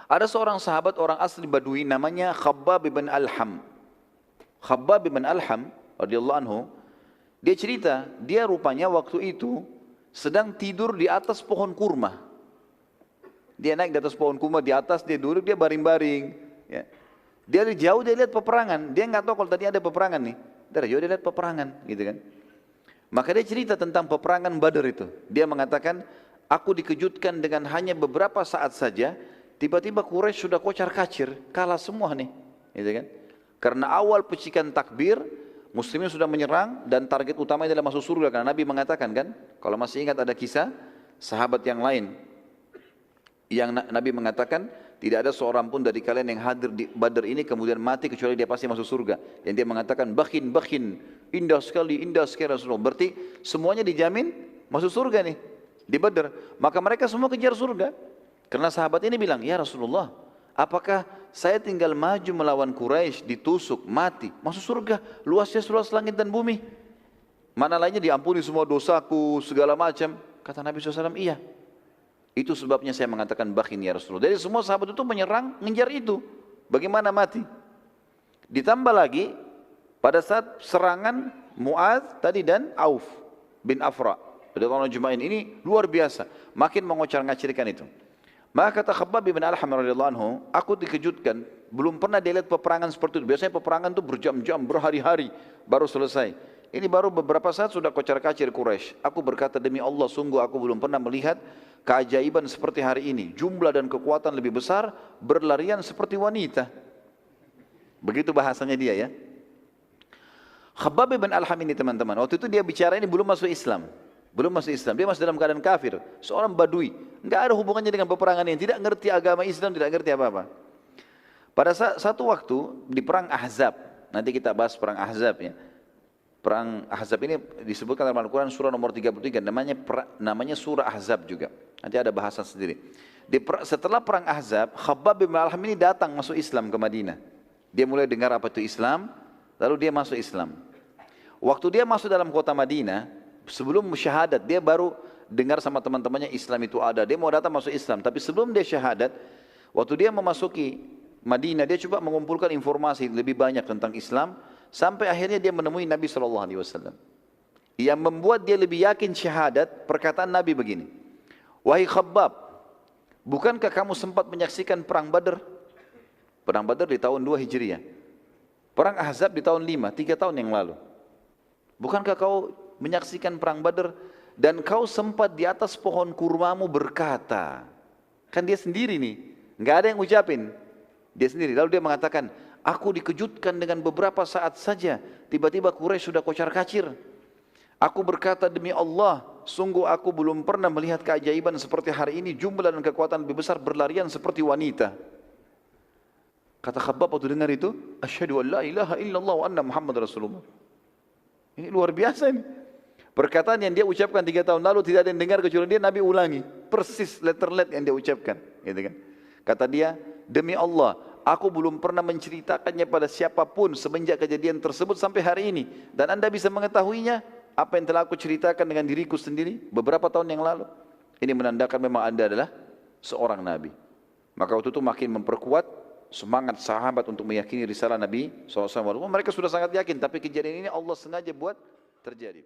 Ada seorang sahabat orang asli Badui namanya Khabbab bin Alham. Khabbab bin Alham radhiyallahu anhu, dia cerita, dia rupanya waktu itu sedang tidur di atas pohon kurma. Dia naik di atas pohon kurma, di atas dia duduk, dia baring-baring. Ya. Dia dari jauh dia lihat peperangan, dia nggak tahu kalau tadi ada peperangan nih. Dari jauh dia lihat peperangan, gitu kan. Maka dia cerita tentang peperangan Badar itu. Dia mengatakan, aku dikejutkan dengan hanya beberapa saat saja, tiba-tiba Quraisy sudah kocar-kacir, kalah semua nih, gitu kan? Karena awal pecikan takbir, Muslimin sudah menyerang dan target utama adalah masuk surga. Karena Nabi mengatakan kan, kalau masih ingat ada kisah sahabat yang lain, yang Nabi mengatakan tidak ada seorang pun dari kalian yang hadir di Badar ini kemudian mati kecuali dia pasti masuk surga. Yang dia mengatakan bakhin, indah sekali Rasulullah. Berarti semuanya dijamin masuk surga nih di Badar. Maka mereka semua kejar surga. Karena sahabat ini bilang, ya Rasulullah, apakah saya tinggal maju melawan Quraisy, ditusuk, mati, masuk surga, luasnya seluas langit dan bumi. Mana lainnya diampuni semua dosaku, segala macam. Kata Nabi SAW, iya. Itu sebabnya saya mengatakan bakhin ya Rasulullah. Jadi semua sahabat itu menyerang, mengejar itu. Bagaimana mati? Ditambah lagi, pada saat serangan Mu'adz tadi dan Auf bin Afra. Pada tahun Jum'ain ini luar biasa. Makin mengocar-ngacirkan itu. Maka kata Khabbab bin Alham radhiyallahu anhu, aku dikejutkan, belum pernah dia lihat peperangan seperti itu. Biasanya peperangan itu berjam-jam, berhari-hari baru selesai. Ini baru beberapa saat sudah kocar-kacir Quraisy. Aku berkata demi Allah, sungguh aku belum pernah melihat keajaiban seperti hari ini. Jumlah dan kekuatan lebih besar, berlarian seperti wanita. Begitu bahasanya dia ya. Khabbab bin Alham ini teman-teman, waktu itu dia bicara ini belum masuk Islam. Belum masuk Islam, dia masih dalam keadaan kafir. Seorang badui, enggak ada hubungannya dengan peperangan ini, tidak ngerti agama Islam, tidak ngerti apa-apa. Pada satu waktu di perang Ahzab, nanti kita bahas perang Ahzab ya. Perang Ahzab ini disebutkan dalam Al-Quran surah nomor 33, namanya surah Ahzab juga. Nanti ada bahasan sendiri. Setelah perang Ahzab, Khabbab bin Alham ini datang masuk Islam ke Madinah. Dia mulai dengar apa itu Islam, lalu dia masuk Islam. Waktu dia masuk dalam kota Madinah, sebelum syahadat, dia baru dengar sama teman-temannya Islam itu ada. Dia mau datang masuk Islam, tapi sebelum dia syahadat, waktu dia memasuki Madinah, dia coba mengumpulkan informasi lebih banyak tentang Islam, sampai akhirnya dia menemui Nabi SAW. Yang membuat dia lebih yakin syahadat, perkataan Nabi begini, wahai Khabbab, bukankah kamu sempat menyaksikan perang Badar? Perang Badar di tahun 2 Hijriah. Perang Ahzab di tahun 5, 3 tahun yang lalu. Bukankah kau menyaksikan perang Badar dan kau sempat di atas pohon kurmamu berkata, kan dia sendiri nih, nggak ada yang ucapin, dia sendiri. Lalu dia mengatakan, aku dikejutkan dengan beberapa saat saja, tiba-tiba Quraisy sudah kocar-kacir. Aku berkata demi Allah, sungguh aku belum pernah melihat keajaiban seperti hari ini, jumlah dan kekuatan lebih besar, berlarian seperti wanita. Kata Khabbab waktu dengar itu, asyhadu an la ilaha illallah wa anna Muhammad Rasulullah. Ini luar biasa ini. Perkataan yang dia ucapkan 3 tahun lalu tidak ada yang dengar kecuali dia, Nabi ulangi. Persis letter-let yang dia ucapkan. Gitu kan. Kata dia, demi Allah, aku belum pernah menceritakannya pada siapapun semenjak kejadian tersebut sampai hari ini. Dan anda bisa mengetahuinya, apa yang telah aku ceritakan dengan diriku sendiri beberapa tahun yang lalu. Ini menandakan memang anda adalah seorang Nabi. Maka waktu itu makin memperkuat semangat sahabat untuk meyakini risalah Nabi SAW. Mereka sudah sangat yakin, tapi kejadian ini Allah sengaja buat terjadi.